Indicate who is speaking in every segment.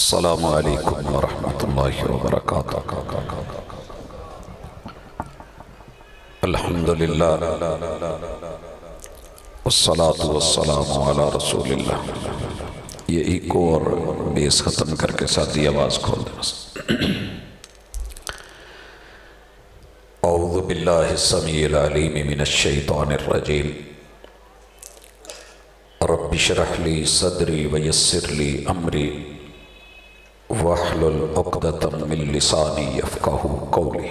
Speaker 1: السلام علیکم ورحمۃ اللہ وبرکاتہ۔ الحمد للہ والصلاة والسلام علی رسول اللہ۔ یہ ایکو اور بیس ختم کر کے ساتھی آواز کھول دیں۔ اعوذ باللہ السمیع العلیم من الشیطان الرجیم۔ رب اشرح لی صدری ویسر لی امری واحلل عقدۃ من لسانی یفقہوا قولی۔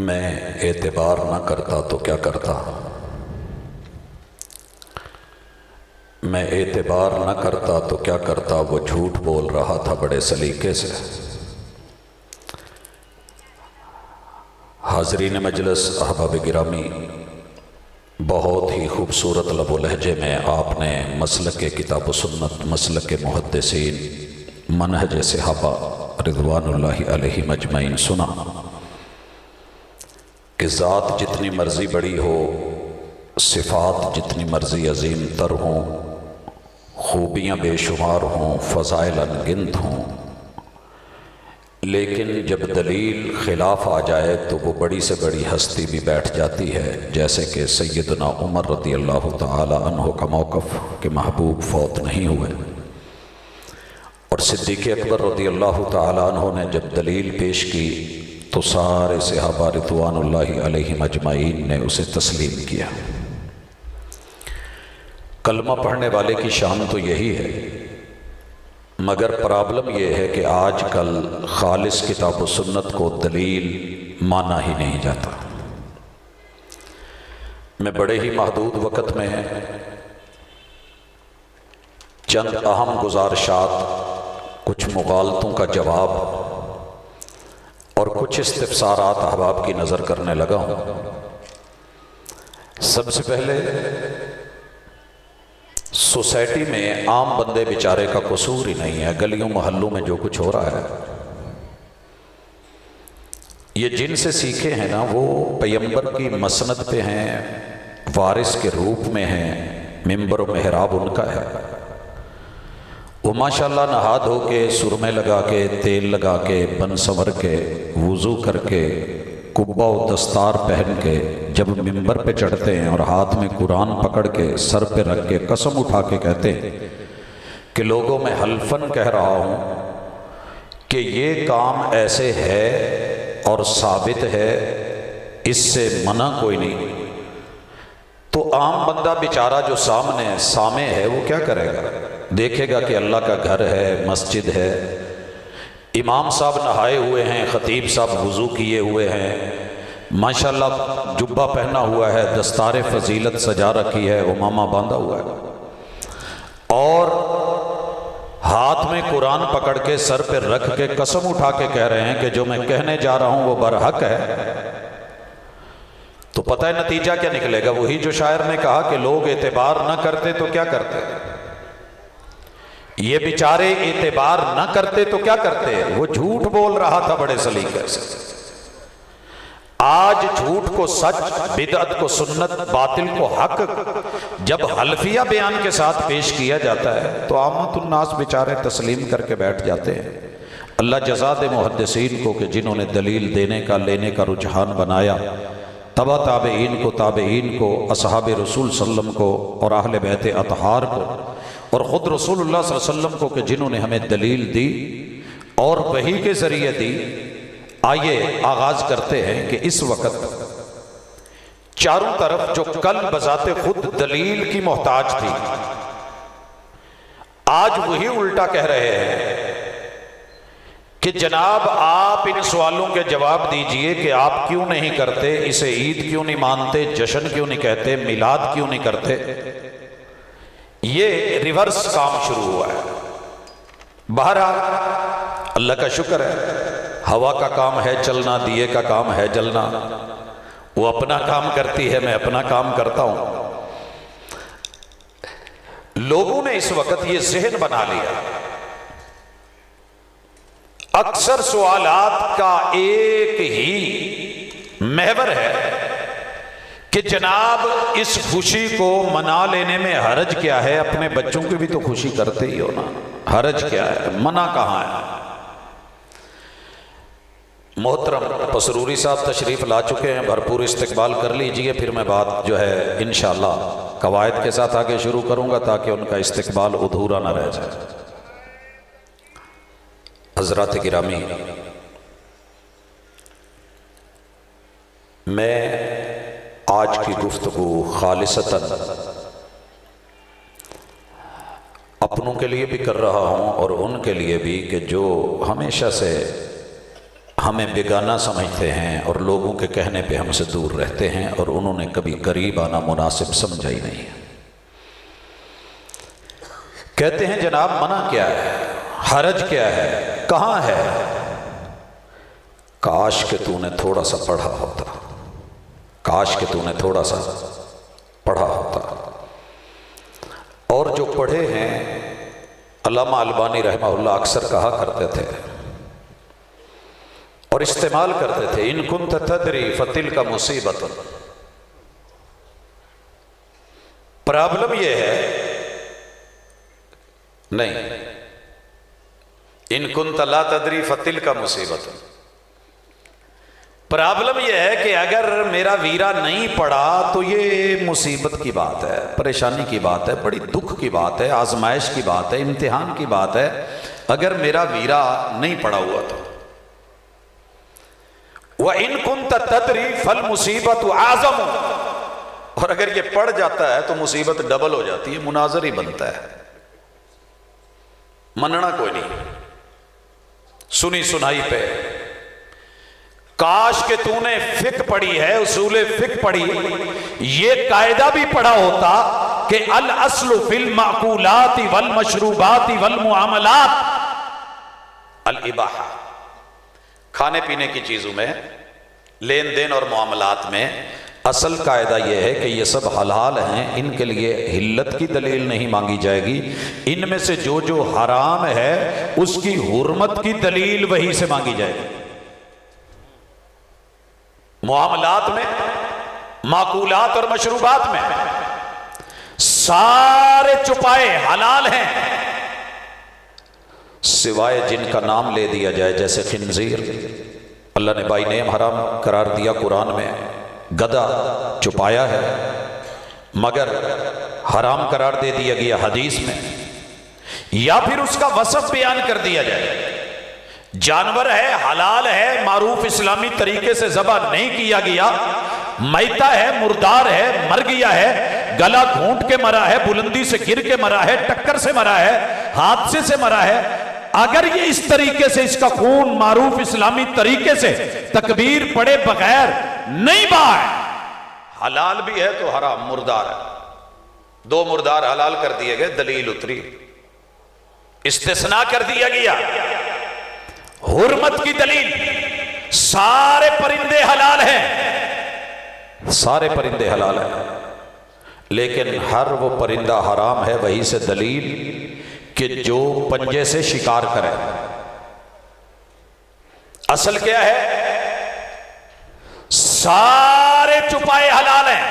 Speaker 1: میں اعتبار نہ کرتا تو کیا کرتا؟ میں اعتبار نہ کرتا تو کیا کرتا؟ وہ جھوٹ بول رہا تھا بڑے سلیقے سے۔ حاضرین مجلس، احباب گرامی، بہت ہی خوبصورت لب و لہجے میں آپ نے مسلک کتاب و سنت، مسلک محدثین، منہج صحابہ رضوان اللہ علیہم اجمعین سنا کہ ذات جتنی مرضی بڑی ہو، صفات جتنی مرضی عظیم تر ہوں، خوبیاں بے شمار ہوں، فضائل انگنت ہوں، لیکن جب دلیل خلاف آ جائے تو وہ بڑی سے بڑی ہستی بھی بیٹھ جاتی ہے، جیسے کہ سیدنا عمر رضی اللہ تعالی عنہ کا موقف کہ محبوب فوت نہیں ہوئے، اور صدیق اکبر رضی اللہ تعالی عنہ نے جب دلیل پیش کی تو سارے صحابہ رضوان اللہ علیہم اجمعین نے اسے تسلیم کیا۔ کلمہ پڑھنے والے کی شان تو یہی ہے، مگر پرابلم یہ ہے کہ آج کل خالص کتاب و سنت کو دلیل مانا ہی نہیں جاتا۔ میں بڑے ہی محدود وقت میں چند اہم گزارشات، کچھ مغالطوں کا جواب اور کچھ استفسارات احباب کی نظر کرنے لگا ہوں۔ سب سے پہلے سوسائٹی میں عام بندے بیچارے کا قصور ہی نہیں ہے، گلیوں محلوں میں جو کچھ ہو رہا ہے، یہ جن سے سیکھے ہیں نا وہ پیمبر کی مسند پہ ہیں، وارث کے روپ میں ہیں، ممبر و محراب ان کا ہے، وہ ماشاءاللہ نہا دھو کے، سرمے لگا کے، تیل لگا کے، بن سنور کے، وضو کر کے، قبہ و دستار پہن کے جب ممبر پہ چڑھتے ہیں اور ہاتھ میں قرآن پکڑ کے سر پہ رکھ کے قسم اٹھا کے کہتے ہیں کہ لوگوں میں حلفاً کہہ رہا ہوں کہ یہ کام ایسے ہے اور ثابت ہے، اس سے منع کوئی نہیں، تو عام بندہ بیچارہ جو سامنے سامع ہے وہ کیا کرے گا؟ دیکھے گا کہ اللہ کا گھر ہے، مسجد ہے، امام صاحب نہائے ہوئے ہیں، خطیب صاحب وضو کیے ہوئے ہیں، ماشاءاللہ جبہ پہنا ہوا ہے، دستار فضیلت سجا رکھی ہے، امامہ باندھا ہوا ہے، اور ہاتھ میں قرآن پکڑ کے سر پہ رکھ کے قسم اٹھا کے کہہ رہے ہیں کہ جو میں کہنے جا رہا ہوں وہ برحق ہے، تو پتہ ہے نتیجہ کیا نکلے گا؟ وہی جو شاعر نے کہا کہ لوگ اعتبار نہ کرتے تو کیا کرتے؟ یہ بیچارے اعتبار نہ کرتے تو کیا کرتے؟ وہ جھوٹ بول رہا تھا بڑے سلیقے سے۔ آج جھوٹ کو سچ، بدعت کو سنت، باطل کو حق جب حلفیہ بیان کے ساتھ پیش کیا جاتا ہے تو عامت الناس بیچارے تسلیم کر کے بیٹھ جاتے ہیں۔ اللہ جزا دے محدثین کو کہ جنہوں نے دلیل دینے کا، لینے کا رجحان بنایا، تبع تابعین کو، تابعین کو، اصحاب رسول صلی اللہ علیہ وسلم کو اور اہل بیت اطہار کو، اور خود رسول اللہ صلی اللہ علیہ وسلم کو کہ جنہوں نے ہمیں دلیل دی اور وحی کے ذریعے دی۔ آئیے آغاز کرتے ہیں کہ اس وقت چاروں طرف جو کل بذات خود دلیل کی محتاج تھی، آج وہی الٹا کہہ رہے ہیں کہ جناب آپ ان سوالوں کے جواب دیجئے کہ آپ کیوں نہیں کرتے، اسے عید کیوں نہیں مانتے، جشن کیوں نہیں کہتے، میلاد کیوں نہیں کرتے؟ یہ ریورس کام شروع ہوا ہے۔ بہرحال اللہ کا شکر ہے، ہوا کا کام ہے چلنا، دیے کا کام ہے جلنا، وہ اپنا کام کرتی ہے، میں اپنا کام کرتا ہوں۔ لوگوں نے اس وقت یہ ذہن بنا لیا، اکثر سوالات کا ایک ہی محور ہے کہ جناب اس خوشی کو منا لینے میں حرج کیا ہے؟ اپنے بچوں کی بھی تو خوشی کرتے ہی ہو نا، حرج کیا ہے؟ منع کہاں ہے؟ محترم پسروری صاحب تشریف لا چکے ہیں، بھرپور استقبال کر لیجئے، پھر میں بات جو ہے انشاءاللہ قواعد کے ساتھ آگے شروع کروں گا تاکہ ان کا استقبال ادھورا نہ رہ جائے۔ حضرات گرامی، میں آج کی گفتگو خالصتاً اپنوں کے لیے بھی کر رہا ہوں اور ان کے لیے بھی کہ جو ہمیشہ سے ہمیں بیگانہ سمجھتے ہیں اور لوگوں کے کہنے پہ ہم سے دور رہتے ہیں اور انہوں نے کبھی قریب آنا مناسب سمجھا ہی نہیں۔ کہتے ہیں جناب منع کیا ہے؟ حرج کیا ہے؟ کہاں ہے؟ کاش کہ تو نے تھوڑا سا پڑھا ہوتا، کاش کہ تو نے تھوڑا سا پڑھا ہوتا۔ اور جو پڑھے ہیں، علامہ البانی رحمہ اللہ اکثر کہا کرتے تھے اور استعمال کرتے تھے، ان کنت تدری فتلک مصیبت۔ پرابلم یہ ہے، نہیں، ان کنت لا تدری فتلک مصیبت، پرابلم یہ ہے کہ اگر میرا ویرا نہیں پڑا تو یہ مصیبت کی بات ہے، پریشانی کی بات ہے، بڑی دکھ کی بات ہے، آزمائش کی بات ہے، امتحان کی بات ہے اگر میرا ویرا نہیں پڑا ہوا تو۔ وَإِن كُنْتَ تَدْرِي فَالْمُصِيبَةُ أَعْظَمُ، اور اگر یہ پڑ جاتا ہے تو مصیبت ڈبل ہو جاتی ہے، مناظر ہی بنتا ہے، مننا کوئی نہیں، سنی سنائی پہ۔ کاش کہ تو نے فقہ پڑھی ہے، اصول فقہ پڑھی، یہ قاعدہ بھی پڑھا ہوتا کہ الاصل فی المعقولات والمشروبات والمعاملات الاباحہ، کھانے پینے کی چیزوں میں، لین دین اور معاملات میں اصل قاعدہ یہ ہے کہ یہ سب حلال ہیں، ان کے لیے حلت کی دلیل نہیں مانگی جائے گی، ان میں سے جو جو حرام ہے اس کی حرمت کی دلیل وہی سے مانگی جائے گی۔ معاملات میں، معقولات اور مشروبات میں سارے چھپائے حلال ہیں سوائے جن کا نام لے دیا جائے، جیسے خنزیر، اللہ نے بائی نیم حرام قرار دیا قرآن میں، گدھا چھپایا ہے مگر حرام قرار دے دیا گیا حدیث میں، یا پھر اس کا وصف بیان کر دیا جائے، جانور ہے، حلال ہے، معروف اسلامی طریقے سے ذبح نہیں کیا گیا، میتا ہے، مردار ہے، مر گیا ہے، گلا گھونٹ کے مرا ہے، بلندی سے گر کے مرا ہے، ٹکر سے مرا ہے، حادثے سے مرا ہے، اگر یہ اس طریقے سے اس کا خون معروف اسلامی طریقے سے تکبیر پڑے بغیر نہیں بہا ہے، حلال بھی ہے تو حرام، مردار ہے، دو مردار حلال کر دیے گئے، دلیل اتری، استثناء کر دیا گیا، حرمت کی دلیل، سارے پرندے حلال ہیں، سارے پرندے حلال ہیں، لیکن ہر وہ پرندہ حرام ہے وہی سے دلیل کہ جو پنجے سے شکار کرے۔ اصل کیا ہے؟ سارے چھپائے حلال ہیں۔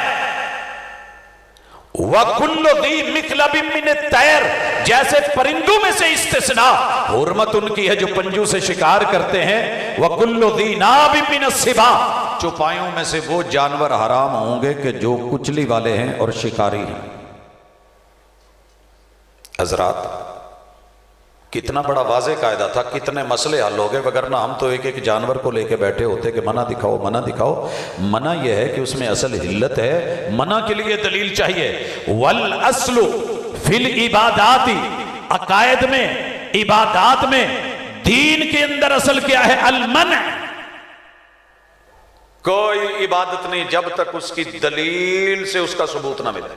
Speaker 1: وَكُلُّ ذِي مِخْلَبٍ مِّنَ الطَّيْرِ، جیسے پرندوں میں سے استثناء، حرمت ان کی ہے جو پنجوں سے شکار کرتے ہیں۔ وَكُلُّ ذِي نَابٍ مِّنَ السِّبَاعِ، چوپایوں میں سے وہ جانور حرام ہوں گے کہ جو کچلی والے ہیں اور شکاری ہیں۔ حضرات کتنا بڑا واضح قاعدہ تھا، کتنے مسئلے حل ہو گئے، وگرنہ ہم تو ایک ایک جانور کو لے کے بیٹھے ہوتے کہ منع دکھاؤ، منع دکھاؤ۔ منع یہ ہے کہ اس میں اصل حلت ہے، منع کے لیے دلیل چاہیے۔ والأصل فی العبادات، عقائد میں، عبادات میں، دین کے اندر اصل کیا ہے؟ المنع۔ کوئی عبادت نہیں جب تک اس کی دلیل سے اس کا ثبوت نہ ملے،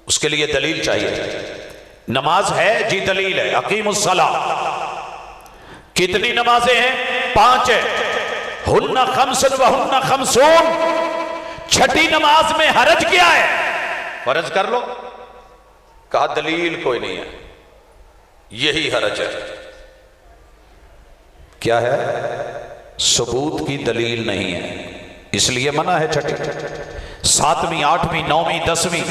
Speaker 1: اس کے لیے دلیل چاہیے۔ نماز ہے جی، دلیل ہے، اقیم الصلاۃ، کتنی نمازیں ہیں؟ 5 ہیں، ہن خمس وہن خمسون، چھٹی نماز میں حرج کیا ہے؟ فرض کر لو، کہا دلیل کوئی نہیں ہے، یہی حرج ہے۔ کیا ہے؟ ثبوت کی دلیل نہیں ہے، اس لیے منع ہے چھٹی۔ 7ویں 8ویں 9ویں 10ویں،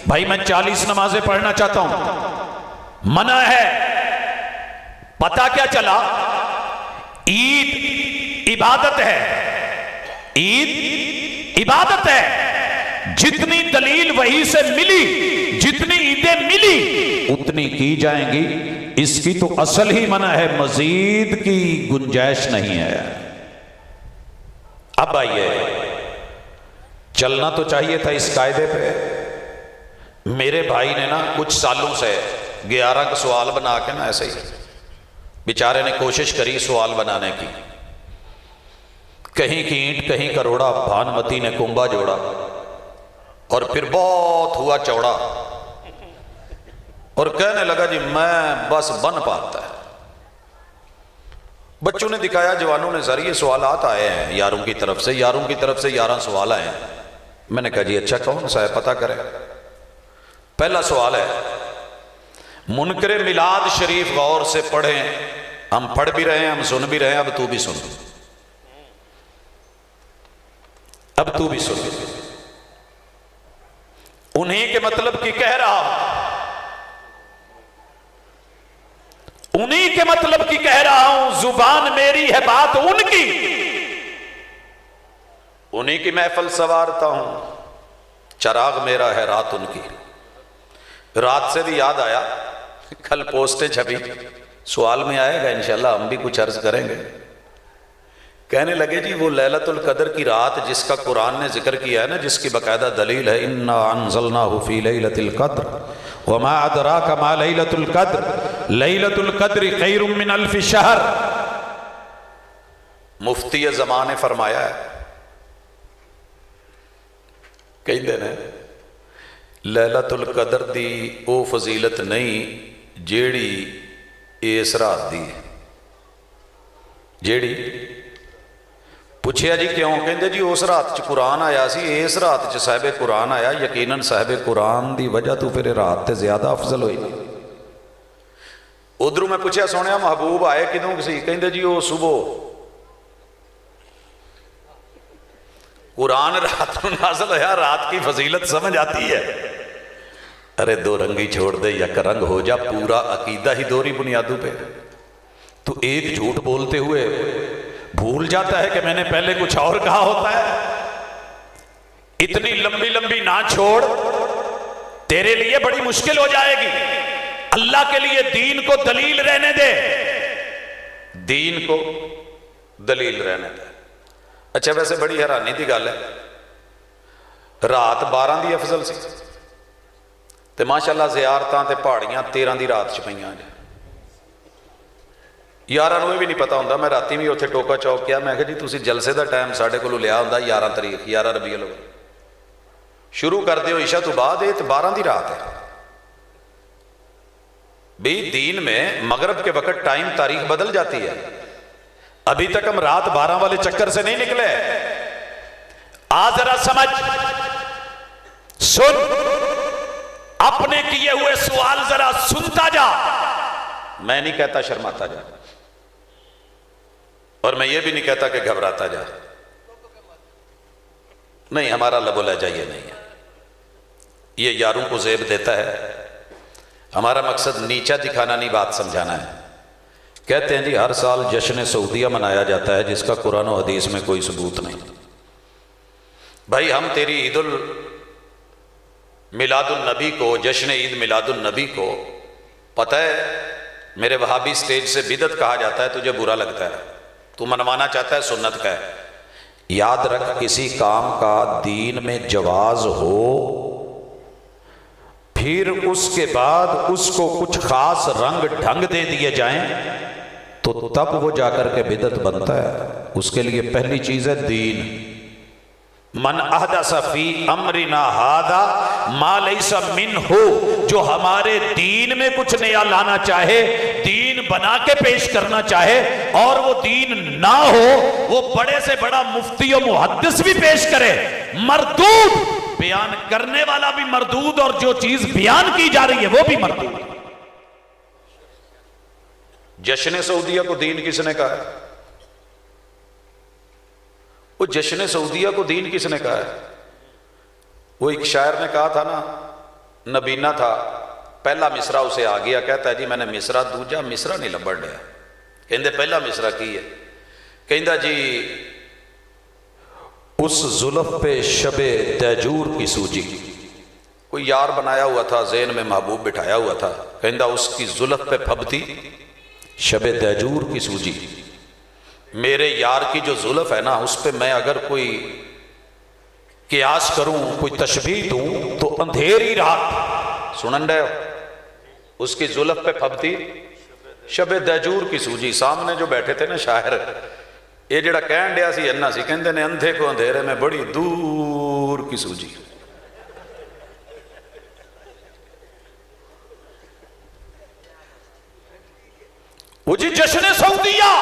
Speaker 1: بھائی میں 40 نمازیں پڑھنا چاہتا ہوں، منع ہے۔ پتہ کیا چلا؟ عید عبادت ہے، عید عبادت ہے، جتنی دلیل وحی سے ملی، جتنی عیدیں ملی اتنی کی جائیں گی، اس کی تو اصل ہی منع ہے، مزید کی گنجائش نہیں ہے۔ اب آئیے، چلنا تو چاہیے تھا اس قاعدے پہ۔ میرے بھائی نے نا کچھ سالوں سے 11 کا سوال بنا کے نا ایسے ہی بیچارے نے کوشش کری سوال بنانے کی، کہیں کی اینٹ کہیں کروڑا، بھانمتی نے کنبا جوڑا، اور پھر بہت ہوا چوڑا، اور کہنے لگا جی میں بس بن پاتا ہے۔ بچوں نے دکھایا، جوانوں نے، سر یہ سوالات آئے ہیں یاروں کی طرف سے، یاروں کی طرف سے 11 سوال آئے ہیں۔ میں نے کہا جی اچھا کون سا ہے پتہ کریں۔ پہلا سوال ہے، منکر میلاد شریف غور سے پڑھیں، ہم پڑھ بھی رہے ہیں، ہم سن بھی رہے ہیں، اب تو بھی سن، اب تو بھی سن، انہی کے مطلب کی کہہ رہا ہوں، انہی کے مطلب کی کہہ رہا ہوں، زبان میری ہے بات ان کی، انہی کی محفل سوارتا ہوں، چراغ میرا ہے رات ان کی۔ رات سے بھی یاد آیا، کل پوسٹیں چھپی، سوال میں آئے گا انشاءاللہ، ہم بھی کچھ عرض کریں گے۔ کہنے لگے جی وہ لیلۃ القدر کی رات جس کا قرآن نے ذکر کیا ہے نا، جس کی باقاعدہ دلیل ہے، انا انزلناہ فی لیلۃ القدر وما ادراک ما لیلۃ القدر لیلۃ القدر خیر من الف شہر، مفتی زمان نے فرمایا ہے، کہندے نے لیلۃ القدر دی او فضیلت نہیں جیڑی اس رات دی، جیڑی پوچھیا جی کیوں؟ کہندے جی اس رات چ قرآن آیا سی، اس رات چ صاحب قرآن آیا، یقیناً صاحب قرآن دی وجہ تو پھر رات تے زیادہ افضل ہوئی۔ ادھروں میں پوچھیا سونیا محبوب آئے کدوں سی؟ کہندے جی وہ صبح قرآن رات کو نازل ہوا، رات کی فضیلت سمجھ آتی ہے۔ ارے دو رنگی چھوڑ دے، یک رنگ ہو جا، پورا عقیدہ ہی دوہری بنیادوں پہ۔ تو ایک جھوٹ بولتے ہوئے بھول جاتا ہے کہ میں نے پہلے کچھ اور کہا ہوتا ہے۔ اتنی لمبی لمبی نہ چھوڑ، تیرے لیے بڑی مشکل ہو جائے گی۔ اللہ کے لیے دین کو دلیل رہنے دے، دین کو دلیل رہنے دے۔ اچھا ویسے بڑی حیرانی دی گل ہے، رات 12 دی افضل سی تے ماشاءاللہ زیارتاں تے پہاڑیاں 13 دی رات چ پئیاں جے۔ یاراں نوں بھی نہیں پتا ہوندا، میں راتی بھی اتنے ٹوکا چوک کیا، میں کہا جی تسی جلسے دا ٹائم ساڈے کولوں لیا ہوندا 11 تاریخ 11 ربیع الاول، شروع کر دیو عشاء تو بعد، یہ 12 دی رات ہے۔ بھی دین میں مغرب کے وقت ٹائم تاریخ بدل جاتی ہے، ابھی تک ہم رات 12 والے چکر سے نہیں نکلے۔ آ ذرا سمجھ، سن، اپنے کیے ہوئے سوال ذرا سنتا جا، میں نہیں کہتا شرماتا جا، اور میں یہ بھی نہیں کہتا کہ گھبراتا جا، نہیں، ہمارا لب و لہجہ یہ نہیں ہے، یہ یاروں کو زیب دیتا ہے۔ ہمارا مقصد نیچا دکھانا نہیں، بات سمجھانا ہے۔ کہتے ہیں جی ہر سال جشن سعودیہ منایا جاتا ہے جس کا قرآن و حدیث میں کوئی ثبوت نہیں۔ بھائی ہم تیری عید میلاد النبی کو، جشن عید میلاد النبی کو، پتہ ہے میرے وہابی سٹیج سے بدعت کہا جاتا ہے، تجھے برا لگتا ہے، تو منوانا چاہتا ہے سنت کا ہے۔ یاد رکھ، کسی کام کا دین میں جواز ہو، پھر اس کے بعد اس کو کچھ خاص رنگ ڈھنگ دے دیے جائیں تو تب وہ جا کر کے بدعت بنتا ہے۔ اس کے لیے پہلی چیز ہے دین۔ من احدث فی امرنا ھذا ما لیس منہ، جو ہمارے دین میں کچھ نیا لانا چاہے، دین بنا کے پیش کرنا چاہے، اور وہ دین نہ ہو، وہ بڑے سے بڑا مفتی و محدث بھی پیش کرے، مردود، بیان کرنے والا بھی مردود، اور جو چیز بیان کی جا رہی ہے وہ بھی مردود۔ جشن سعودیہ کو دین کس نے کہا ہے؟ وہ جشن سعودیہ کو دین کس نے کہا ہے؟ وہ ایک شاعر نے کہا تھا نا، نبینا تھا، پہلا مصرع اسے آ گیا، کہتا ہے جی میں نے مصرع دوجا مصرع نہیں لبڑ لیا، کہندے پہلا مصرع کی ہے، کہندا جی اس زلف پہ شب دیجور کی سوجی، کوئی یار بنایا ہوا تھا، ذہن میں محبوب بٹھایا ہوا تھا، کہندا اس کی زلف پہ پھبتی شب دیجور کی سوجی، میرے یار کی جو زلف ہے نا اس پہ میں اگر کوئی قیاس کروں، کوئی تشبیہ دوں تو اندھیری رات، سنن رہے ہو، اس کی زلف پہ پھبتی شب دیجور کی سوجی۔ سامنے جو بیٹھے تھے نا شاعر، یہ جڑا کہن ڈیا سی انہا سی، کہندے نے اندھے کو اندھیرے میں بڑی دور کی سوجی۔ وہ جی جشن سعودیہ،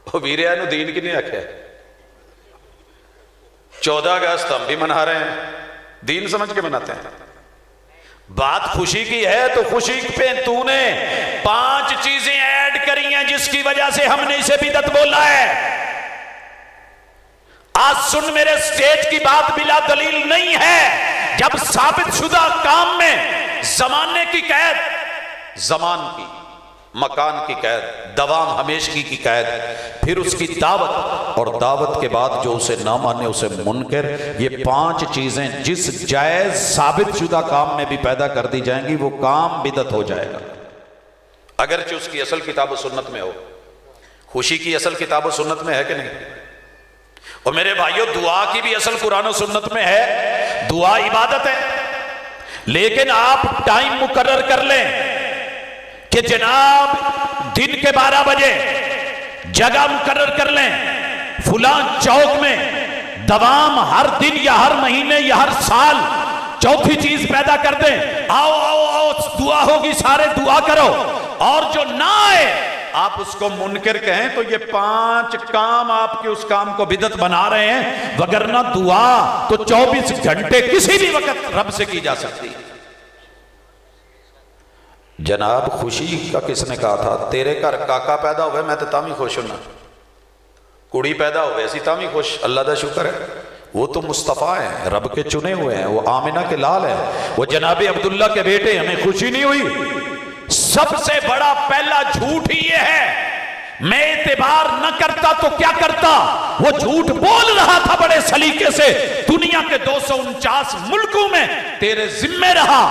Speaker 1: وہ ویرے نو دین کی نہیں آکھیا، 14 اگست ہم بھی منا رہے ہیں، دین سمجھ کے مناتے ہیں۔ بات خوشی کی ہے تو خوشی پہ تو نے 5 چیزیں ایڈ کری ہیں جس کی وجہ سے ہم نے اسے بدعت بولا ہے۔ آج سن، میرے سٹیج کی بات بلا دلیل نہیں ہے، جب ثابت شدہ کام میں زمانے کی قید، زمان کی، مکان کی قید، دوام ہمیشگی کی قید، پھر اس کی دعوت، اور دعوت کے بعد جو اسے نہ مانے اسے منکر، یہ 5 چیزیں جس جائز ثابت شدہ کام میں بھی پیدا کر دی جائیں گی وہ کام بدعت ہو جائے گا، اگرچہ اس کی اصل کتاب و سنت میں ہو۔ خوشی کی اصل کتاب و سنت میں ہے کہ نہیں؟ اور میرے بھائیو، دعا کی بھی اصل قرآن و سنت میں ہے، دعا عبادت ہے، لیکن آپ ٹائم مقرر کر لیں کہ جناب دن کے 12 بجے جگہ مقرر کر لیں، فلاں چوک میں، دوام ہر دن یا ہر مہینے یا ہر سال چوتھی چیز پیدا کر دیں، آؤ آؤ آؤ دعا ہوگی، سارے دعا کرو، اور جو نہ آئے آپ اس کو منکر کہیں تو یہ 5 کام آپ کے اس کام کو بدعت بنا رہے ہیں، وگرنہ دعا تو 24 گھنٹے کسی بھی وقت رب سے کی جا سکتی ہے۔ جناب خوشی کا کس نے کہا تھا؟ تیرے گھر کاکا پیدا ہوئے میں تو تامی خوش ہونا، کڑی پیدا ہوئے اسی تامی خوش، اللہ دا شکر ہے، وہ تو مصطفیٰ ہیں، رب کے چنے ہوئے ہیں، وہ آمنہ کے لال ہیں، وہ جناب عبداللہ کے بیٹے، ہمیں خوشی نہیں ہوئی؟ سب سے بڑا پہلا جھوٹ ہی یہ ہے، میں اعتبار نہ کرتا تو کیا کرتا، وہ جھوٹ بول رہا تھا بڑے سلیقے سے، دنیا کے 249 ملکوں میں تیرے ذمہ رہا،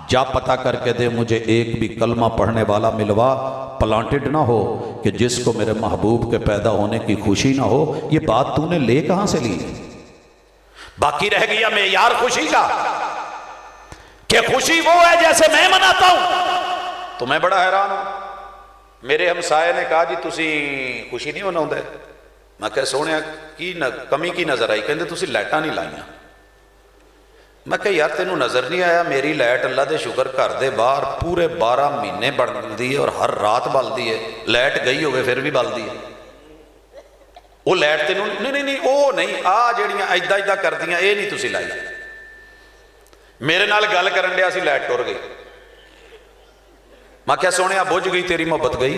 Speaker 1: جا پتہ کر کے دے مجھے ایک بھی کلمہ پڑھنے والا ملوا، پلانٹڈ نہ ہو کہ جس کو میرے محبوب کے پیدا ہونے کی خوشی نہ ہو۔ یہ بات تو نے لے کہاں سے لی؟ باقی رہ گیا معیار خوشی کا کہ خوشی وہ ہے جیسے میں مناتا ہوں۔ تو میں بڑا حیران ہوں، میرے ہمسائے نے کہا جی تسی خوشی نہیں مناؤندے، میں کہا سونے کی کمی کی نظر آئی، کہندے تسی لائٹاں نہیں لائیاں، میں کہا یار تینوں نظر نہیں آیا میری لائٹ اللہ دے شکر گھر دے باہر پورے 12 مہینے بڑھ دی ہے اور ہر رات بل دی ہے، لائٹ گئی ہوئے پھر بھی بل دی ہے، وہ لائٹ تینوں نہیں وہ نہیں، آ جڑیاں ایدہ ایدہ کر دیاں اے نہیں تسی لائی، میرے نال گل کرن دیا سی لائٹ ٹر گئی، میں کیا سونے بجھ گئی تیری محبت گئی،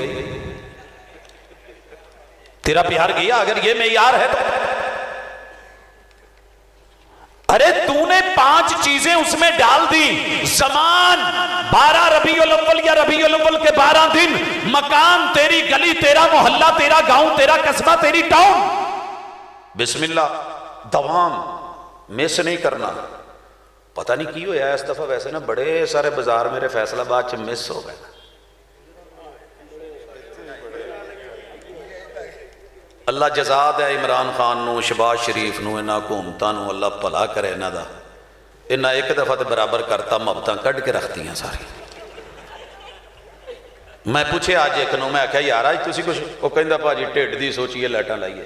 Speaker 1: تیرا پیار گیا، اگر یہ معیار ہے تو ارے تو نے 5 چیزیں اس میں ڈال دی، زمان 12 ربیع الاول یا ربیع الاول کے 12 دن، مکان تیری گلی، تیرا محلہ، تیرا گاؤں، تیرا قصبہ، تیری ٹاؤن، بسم اللہ، دوام مس نہیں کرنا۔ پتہ نہیں کی ہویا اس دفعہ ویسے نا بڑے سارے بازار میرے فیصل آباد چ مس ہو گئے، اللہ جزا دے عمران خان نو، شہباز شریف نو، انہاں حکومتاں نو اللہ بھلا کرے، انہاں دا انہاں ایک دفعہ تے برابر کرتا، محبتاں کڈ کے رکھتی ہیں ساری۔ میں پوچھے آج ایک نو، میں کہا یار آج تسی کچھ، وہ کہندا پاجی ٹھڈ دی سوچیے لائٹاں لائیے،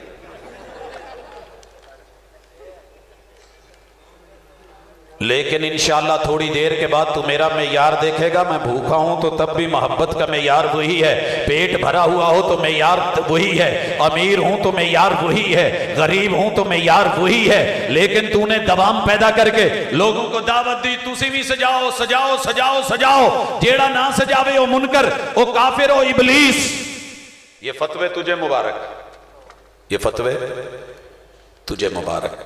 Speaker 1: لیکن انشاءاللہ تھوڑی دیر کے بعد تو میرا معیار دیکھے گا، میں بھوکا ہوں تو تب بھی محبت کا معیار وہی ہے، پیٹ بھرا ہوا ہو تو معیار وہی ہے، امیر ہوں تو معیار وہی ہے، غریب ہوں تو معیار وہی ہے، لیکن تو نے دوام پیدا کر کے لوگوں کو دعوت دی، تسی بھی سجاؤ سجاؤ سجاؤ سجاؤ، جیڑا نہ سجاوے وہ منکر، وہ کافر، وہ ابلیس۔ یہ فتوے تجھے مبارک، یہ فتوے تجھے مبارک۔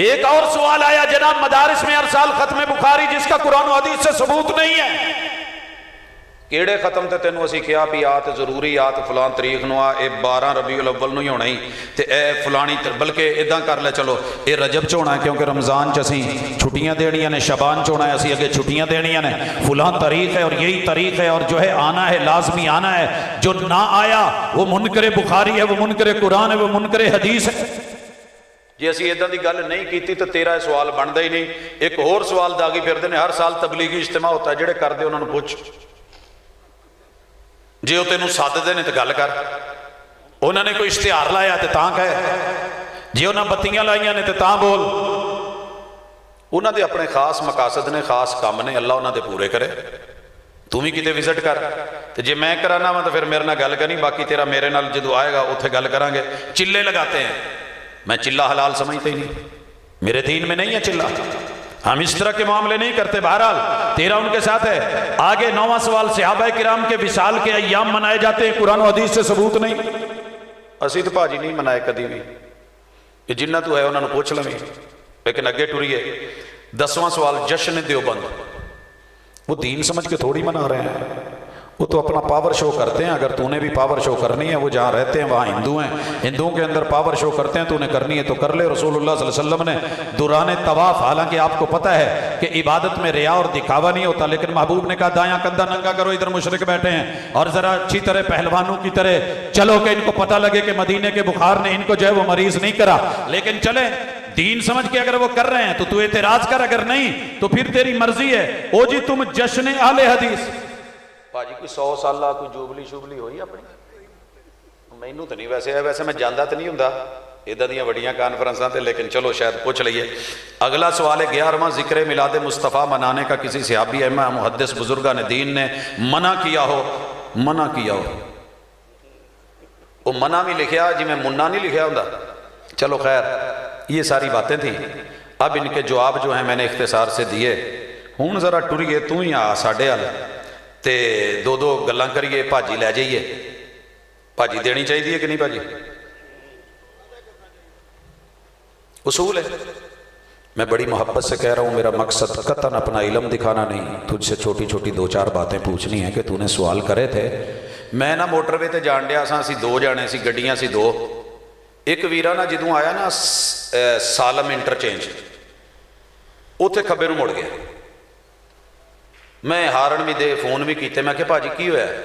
Speaker 1: ایک اور سوال آیا جناب مدارس میں ہر سال ختم بخاری جس کا قرآن و حدیث سے ثبوت نہیں ہے، کیڑے ختم تے تینوں اسی کیا بھی آت ضروری آت فلان تاریخ نو اے 12 ربیع الاول نو ہی ہونا ہی تے اے فلانی بلکہ اداں کر لے چلو اے رجب چ ہونا ہے کیونکہ رمضان چ اسی چھٹیاں دینیاں نے، شعبان چ ہونا ہے اسی اگے چھٹیاں دینیاں نے، فلان تاریخ ہے اور یہی تاریخ ہے اور جو ہے آنا ہے لازمی آنا ہے، جو نہ آیا وہ منکر بخاری ہے، وہ منکر قرآن ہے، وہ منکر حدیث ہے۔ جی اسی اداں دی گل نہیں کیتی تو تیرا سوال بندا ہی نہیں۔ ایک اور سوال داغی پھردے نے، ہر سال تبلیغی اجتماع ہوتا ہے، جڑے کردے انہاں نوں پوچھ، جی وہ تینوں سددے نے تو گل کر، انہوں نے کوئی اشتہار لایا تو تاں کہے، جی انہوں نے بتیاں لائیاں نے تو تاں بول، انہوں نے اپنے خاص مقاصد نے، خاص کام نے، اللہ انہوں نے پورے کرے۔ تم ہی کتے وزٹ کر، تو جی میں کرانا وا تو پھر میرے نال گل کریں، باقی تیرا میرے نال جدو آئے گا اتنے گل کریں گے۔ چلے لگاتے ہیں، میں چلہ حلال سمجھتے ہی نہیں، میرے دین میں نہیں ہے چلہ، ہم اس طرح کے معاملے نہیں کرتے۔ بہرحال تیرا ان کے ساتھ ہے۔ آگے 9واں سوال، صحابہ کرام کے وصال کے ایام منائے جاتے ہیں، قرآن و حدیث سے ثبوت نہیں۔ اسی تو بھاجی نہیں منائے کدی بھی، کہ جنہ تو ہے انہوں نے پوچھ لیں، لیکن اگے ٹریے۔ 10واں سوال، جشن دیوبند، وہ دین سمجھ کے تھوڑی منا رہے ہیں، وہ تو اپنا پاور شو کرتے ہیں۔ اگر تو نے بھی پاور شو کرنی ہے، وہ جہاں رہتے ہیں وہاں ہندو ہیں، ہندوؤں کے اندر پاور شو کرتے ہیں، تو نے کرنی ہے تو کر لے۔ رسول اللہ صلی اللہ علیہ وسلم نے دوران طواف، حالانکہ آپ کو پتہ ہے کہ عبادت میں ریا اور دکھاوا نہیں ہوتا، لیکن محبوب نے کہا دایاں کندھا ننگا کرو، ادھر مشرک بیٹھے ہیں، اور ذرا اچھی طرح پہلوانوں کی طرح چلو کہ ان کو پتہ لگے کہ مدینے کے بخار نے ان کو جو ہے وہ مریض نہیں کرا، لیکن چلیں دین سمجھ کے اگر وہ کر رہے ہیں تو اعتراض کر، اگر نہیں تو پھر تیری مرضی ہے۔ او جی تم جشن اہل حدیث، باجی کوئی 100 سالہ کوئی جوبلی شوبلی ہوئی اپنی؟ مینوں تو نہیں، ویسے میں جاندہ تو نہیں ہوندا ادھر دیاں وڈیاں کانفرنساں تے، لیکن چلو شاید پوچھ لئیے۔ اگلا سوال ہے 11واں، ذکر میلاد مصطفیٰ منانے کا کسی صحابی ائمہ محدث بزرگان دین نے منع کیا ہو، منع کیا ہو، وہ منع بھی لکھیا جی میں منع نہیں لکھیا ہوندا، چلو خیر یہ ساری باتیں تھیں۔ اب ان کے جواب جو ہیں میں نے اختصار سے دیے، ہوں ذرا ٹریے تو ہی آ ساڈے حال تے دو دو گلاں کریے، بھاجی لے جائیے، بھاجی دینی چاہیے کہ نہیں بھاجی؟ اصول ہے۔ میں بڑی محبت سے کہہ رہا ہوں، میرا مقصد قطعاً اپنا علم دکھانا نہیں، تجھ سے چھوٹی چھوٹی 2-4 باتیں پوچھنی ہیں کہ تو نے سوال کرے تھے۔ میں نا موٹر وے تے جان ڈیا سا، اسی 2 جانے سی، گڈیاں سی 2، ایک ویرا نا جدوں آیا نا سالم انٹرچینج، اتنے کھبے نو مڑ گیا، میں ہارن بھی دے فون بھی کیتے، میں کہ بھاجی کی ہویا ہے؟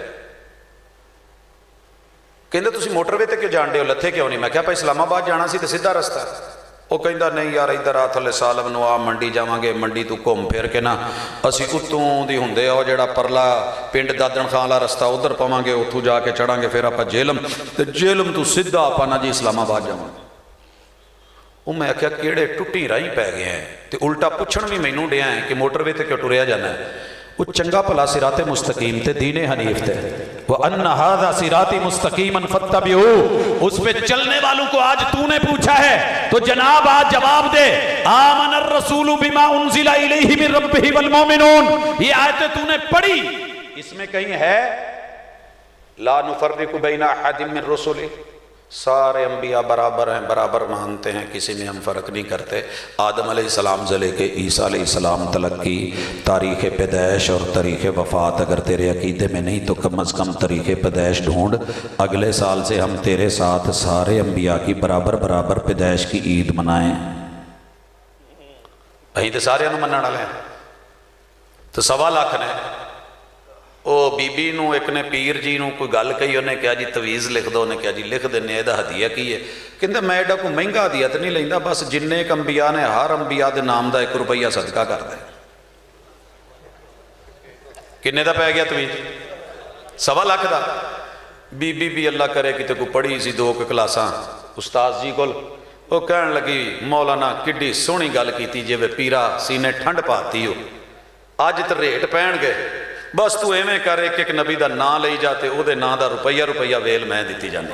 Speaker 1: کہندے تسی موٹر وے تے کیوں جان دے ہو، لتھے کیوں نہیں؟ میں کہا بھائی اسلام آباد جانا سی تے سیدھا رستہ ہے۔ وہ کہندا نہیں یار ادھر آ تھلے سالم نو آ منڈی جاواں گے، منڈی تو گھوم پھر کے نا اسی اتوں دی ہوندے او جڑا پرلا پنڈ دادن خان والا رستہ ادھر پواں گے، اتوں جا کے چڑھاں گے، پھر آپ جہلم، تے جہلم تو سیدھا آپ نا جی اسلام آباد جاواں۔ وہ میں کہا کیڑے ٹٹی راہی پی گئے ہیں، تے الٹا پوچھن بھی مینوں ڈیا ہے کہ موٹر وے تے کیوں ٹریا جانا ہے؟ وہ چنگا بھلا صراط مستقیم تے دین حنیف تے، وَأَنَّ هَذَا صِرَاطِ مُسْتَقِيمًا فَاتَّبِعُوهُ، اس پہ چلنے والوں کو آج تو نے پوچھا ہے تو جناب آج جواب دے۔ آمن الرسول بما انزل الیہ من ربہ والمؤمنون، یہ آیتیں تو نے پڑھی، اس میں کہیں ہے لا نفرق بین احد من رسلہ، سارے انبیاء برابر ہیں، برابر مانتے ہیں، کسی میں ہم فرق نہیں کرتے۔ آدم علیہ السلام سے لے کے عیسیٰ علیہ السلام تلک کی تاریخ پیدائش اور تاریخ وفات اگر تیرے عقیدے میں نہیں تو کم از کم تاریخ پیدائش ڈھونڈ، اگلے سال سے ہم تیرے ساتھ سارے انبیاء کی برابر برابر پیدائش کی عید منائیں۔ اہیں تو سارے انہوں منع ڈالے ہیں تو 1.25 لاکھ نے۔ او بی بی نو ایک نے پیر جی نو کوئی گل کہی، انہیں کہا جی تویز لکھ دو، انہیں کہا جی لکھ دینے، یہ ہدیہ کی ہے؟ کہندے میں ایڈا کوئی مہنگا ہدیہ تے نہیں لیندا، بس جننے ایک انبیاء نے ہر انبیاء دے نام دا 1 روپیہ صدقہ کر دے۔ کنے دا پہ گیا تویز؟ 1.25 لاکھ دا۔ بی بی بھی اللہ کرے کتے کو پڑھی سی 2 کلاساں استاذ جی کول، وہ کہن لگی مولانا کڈی سونی گل کیتی جے وے پیرا سینے ٹھنڈ پاتی ہو، اج تے ریٹ پہن گئے، بس تو ایویں کر ایک ایک نبی دا نام لئی جاتے، او دے نام دا روپیہ ویل میں دیتی جاندی۔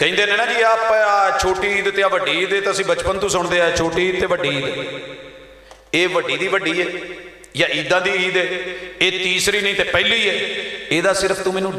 Speaker 1: ਕਹਿੰਦੇ ਨੇ ਨਾ ਜੀ ਆਪਾਂ ਛੋਟੀ ਈਦ ਤੇ ਵੱਡੀ ਈਦ ਤੇ ਅਸੀਂ ਬਚਪਨ ਤੋਂ ਸੁਣਦੇ ਆ, ਛੋਟੀ ਈਦ ਤੇ ਵੱਡੀ ਈਦ, ਇਹ ਵੱਡੀ ਦੀ ਵੱਡੀ ਹੈ ਜਾਂ ਈਦਾਂ ਦੀ ਈਦ ਹੈ, ਇਹ ਤੀਸਰੀ ਨਹੀਂ ਤੇ ਪਹਿਲੀ ਹੈ। ਇਹਦਾ ਸਿਰਫ ਤੂੰ ਮੈਨੂੰ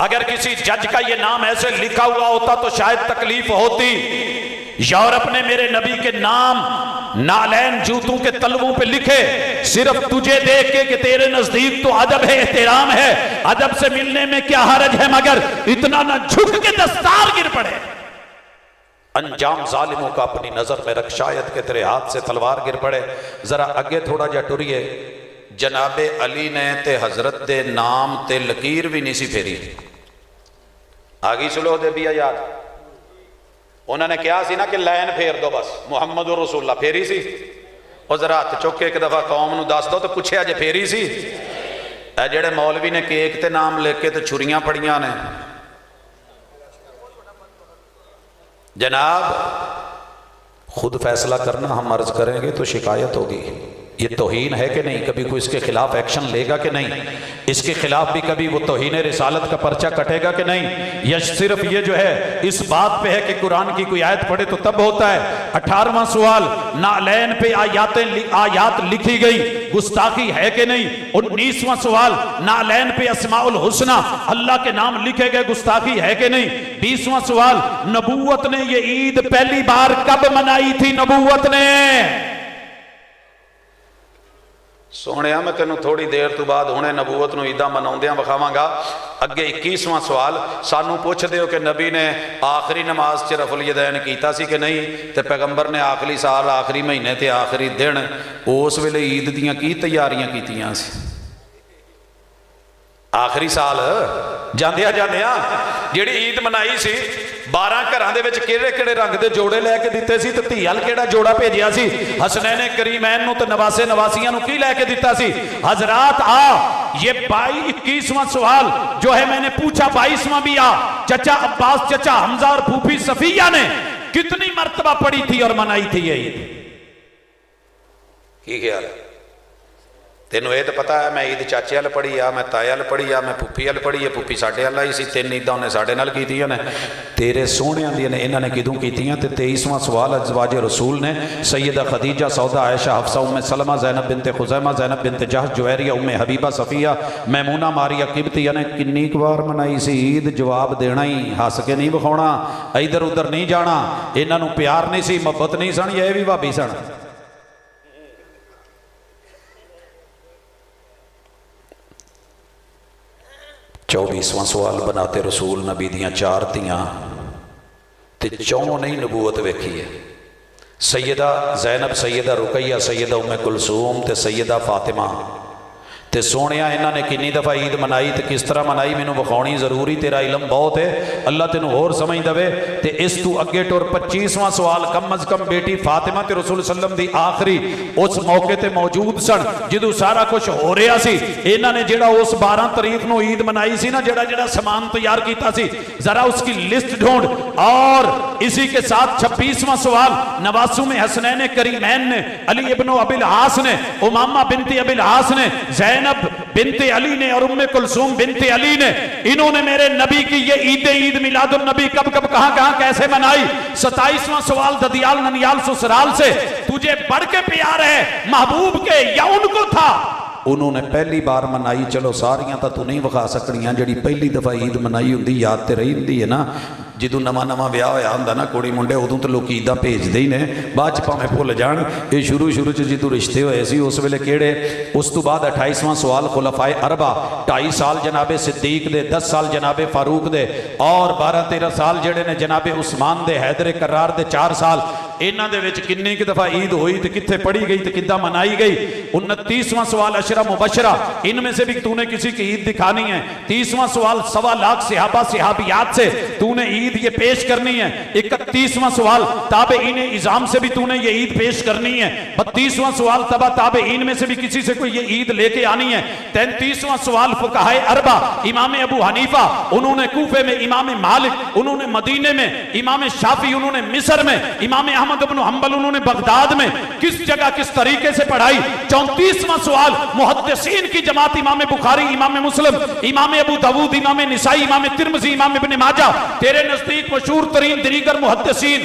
Speaker 1: اگر کسی جج کا یہ نام ایسے لکھا ہوا ہوتا تو شاید تکلیف ہوتی۔ یورپ نے میرے نبی کے نام نالین جوتوں کے تلووں پہ لکھے، صرف تجھے دیکھ کے کہ تیرے نزدیک تو ادب ہے، احترام ہے، ادب سے ملنے میں کیا حرج ہے، مگر اتنا نہ جھک کے دستار گر پڑے۔ انجام ظالموں کا اپنی نظر میں رکھ، شاید کہ تیرے ہاتھ سے تلوار گر پڑے۔ ذرا اگے تھوڑا جا ٹریے، جناب علی نے تے حضرت دے نام تے لکیر بھی نہیں سی پھیری۔ آگی سلو دے بیا یاد، انہوں نے کیا سی نا کہ لائن پھیر دو بس، محمد رسول اللہ پھیری سی؟ اور ذرا ہاتھ چوکے ایک دفعہ قوم نو دس دو تو پوچھے اجے پھیری سی؟ اے جڑے مولوی نے کیک تے نام لے کے تے چھریاں پڑیاں نے، جناب خود فیصلہ کرنا، ہم عرض کریں گے تو شکایت ہوگی۔ یہ توہین ہے کہ نہیں؟ کبھی کوئی اس کے خلاف ایکشن لے گا کہ نہیں؟ اس کے خلاف بھی کبھی وہ توہین رسالت کا پرچہ کٹے گا کہ نہیں؟ یا صرف یہ جو ہے اس بات پہ ہے کہ قرآن کی کوئی آیت پڑھے تو تب ہوتا ہے؟ 18واں سوال، نالین پہ آیات لکھی گئی، گستاخی ہے کہ نہیں؟ 19واں سوال، نالین پہ اسماء الحسنہ اللہ کے نام لکھے گئے، گستاخی ہے کہ نہیں؟ 20واں سوال، نبوت نے یہ عید پہلی بار کب منائی تھی؟ نبوت نے، سونے میں تینوں تھوڑی دیر تو بعد ہونے نبوت نو عیدہ مناؤندیاں بخاواں گا۔ اگے 21واں سوال، سانو پوچھ دیو کہ نبی نے آخری نماز چ رفع الیدین کیتا سی کہ نہیں؟ تے پیغمبر نے آخری سال، آخری مہینے تے آخری دن اس ویلے عید دیاں کی تیاریاں کیتیاں سی؟ آخری سال جاندیاں جیڑی عید منائی سی، 12 گھراں دے وچ کیڑے کیڑے رنگ دے جوڑے لے کے دتے سی تے دھی ال کیڑا جوڑا بھیجیا سی؟ حسنین کریمین نو تے نواسے نواسیاں نو کی لے کے دتا سی؟ حضرات یہ 21واں سوال جو ہے میں نے پوچھا، 22واں بھی چچا عباس، چچا حمزہ اور پھوپھی صفیہ نے کتنی مرتبہ پڑھی تھی اور منائی تھی یہ عید؟ کی خیال ہے؟ تینوں یہ تو پتا ہے میں عید چاچے وال پڑھی آ، میں تائے وال پڑھی آ، میں پھوپھی وال پڑھی ہے، پھوپھی ساڈے وال آئی سی، 3 عیداں انہیں ساڈے نال کیتیاں نے، تیرے سونیاں دی نے انہاں نے کدوں کیتیاں؟ تے 23واں سوال، ازواج رسول نے سیدہ خدیجہ، سودا، عائشہ، حفصہ، ام سلمہ، زینب بنت خزیمہ، زینب بنت جہش، جویریہ، ام حبیبہ، صفیہ، میمونہ، ماریہ قبطیہ نے کنی بار منائی سی عید؟ جواب دینا ہی، ہس کے نہیں بکھاؤنا، ادھر ادھر نہیں جانا۔ انہاں نو پیار نہیں سی، محبت نہیں سن، یہ بھی بھابی سن؟ 24واں سوال، بناتے رسول نبی دیاں 4 دھیاں تے 4 نہیں نبوت ویکھی ہے، سیدہ زینب، سیدہ رقیہ، سیدہ ام کلثوم تے سیدہ فاطمہ۔ تے سونیا انہاں نے کنی دفعہ عید منائی تے کس طرح منائی مینوں بخاؤنی ضروری، تیرا علم بہت ہے، اللہ تینوں اور سمجھ دے۔ تے اس تو اگے ٹور 25واں سوال، کم از کم بیٹی فاطمہ تے رسول صلی اللہ علیہ وسلم دی آخری اس موقع تے موجود سن جدوں سارا کچھ ہو رہا سی، انہاں نے جڑا اس 12 تاریخ نو عید منائی سی نا، جڑا سامان تیار کیتا سی، ذرا اس کی لسٹ ڈھونڈ۔ اور اسی کے ساتھ 26واں سوال، نواسوں میں حسنین کریمین نے، علی ابن ابی العاص نے، امامہ بنت ابی العاص نے، زینب بنت علی نے اور ام کلثوم بنت علی نے، انہوں نے میرے نبی کی یہ عید میلاد النبی کب کہاں کیسے منائی؟ 27واں سوال، ددیال ننیال سسرال سے تجھے بڑھ کے پیار ہے محبوب کے یا ان کو تھا؟ انہوں نے پہلی بار منائی، چلو ساریاں تو نہیں وکھا سکنیاں، جڑی پہلی دفعہ عید منائی ہوندی یاد تے رہی ہوندی ہے نا، جدوں نواں بیاہ ہویا ہوندا نا کڑی منڈے، ادوں تو لوگ عیداں بھیجدے ہی نے، بعد چ بھاویں بھول جان۔ یہ شروع چ جدوں رشتے ہوئے سی اس ویلے کیڑے؟ اس تو بعد 28واں سوال، خلفائے اربع، 2.5 سال جناب صدیق دے، 10 سال جناب فاروق دے، اور 12-13 سال جڑے نے جناب عثمان دے، حیدر کرار دے 4 سال، انہاں دے وچ کنی کی دفعہ عید ہوئی تے کتھے پڑھی گئی تے کداں منائی گئی؟ 29واں سوال، عشرہ مبشرہ، ان میں سے بھی تو نے کسی کی عید دکھانی ہے۔ 30واں سوال، 1.25 لاکھ صحابہ صحابیات سے تو نے عید یہ پیش کرنی ہے۔ 31واں سوال، تابعین اعظام سے بھی تو نے یہ عید پیش کرنی ہے۔ 32واں سوال، تابعین میں سے بھی کسی سے کوئی یہ عید لے کے آنی ہے۔ 33واں سوال، فقہائے اربع، امام ابو حنیفہ، انہوں نے کوفے میں، امام مالک انہوں نے مدینے میں، امام شافعی انہوں نے مصر میں، امام احمد بن حنبل انہوں نے بغداد میں کس جگہ کس طریقے سے پڑھائی؟ 34واں سوال، محدثین کی جماعت، امام بخاری، امام مسلم، امام ابو داود، امام نسائی، امام ترمذی، امام ابن ماجہ، تیرے نزدیک مشہور ترین دیگر محدثین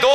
Speaker 1: 2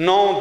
Speaker 1: 9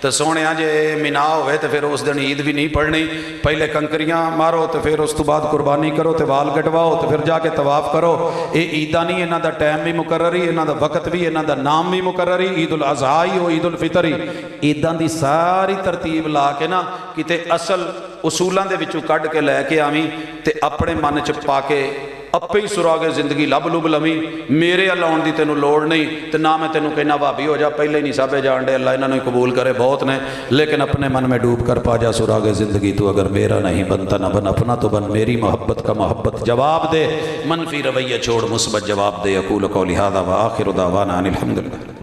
Speaker 1: تو سونے جے مینا ہوئے تو پھر اس دن عید بھی نہیں پڑھنی، پہلے کنکریاں مارو تو پھر اس تو بعد قربانی کرو تو وال کٹواؤ تو پھر جا کے طواف کرو۔ یہ عیداں نہیں، انہاں دا ٹائم بھی مقرر ہی، انہاں دا وقت بھی، انہاں دا نام بھی مقرر ہی، عید الاضحیٰ ہی ہو عید الفطر ہی۔ عیداں دی ساری ترتیب لا کے نا کتے اصل اصولاں دے وچوں کڈ کے لے کے آویں تے اپنے من چ پا کے اپے ہی سراغ زندگی لب لب لویں۔ میرے اللہ آن دی تینوں لوڑ نہیں، تے نہ میں تینوں کہنا بھابی ہو جا، پہلے ہی نہیں سابے جان دے، اللہ انہوں نے قبول کرے بہت نے، لیکن اپنے من میں ڈوب کر پا جا سراغ زندگی۔ تو اگر میرا نہیں بنتا نہ بن، اپنا تو بن، میری محبت کا محبت جواب دے، منفی رویہ چھوڑ مثبت جواب دے۔ اقول قولی ھذا وآخر دعوانا ان الحمدللہ۔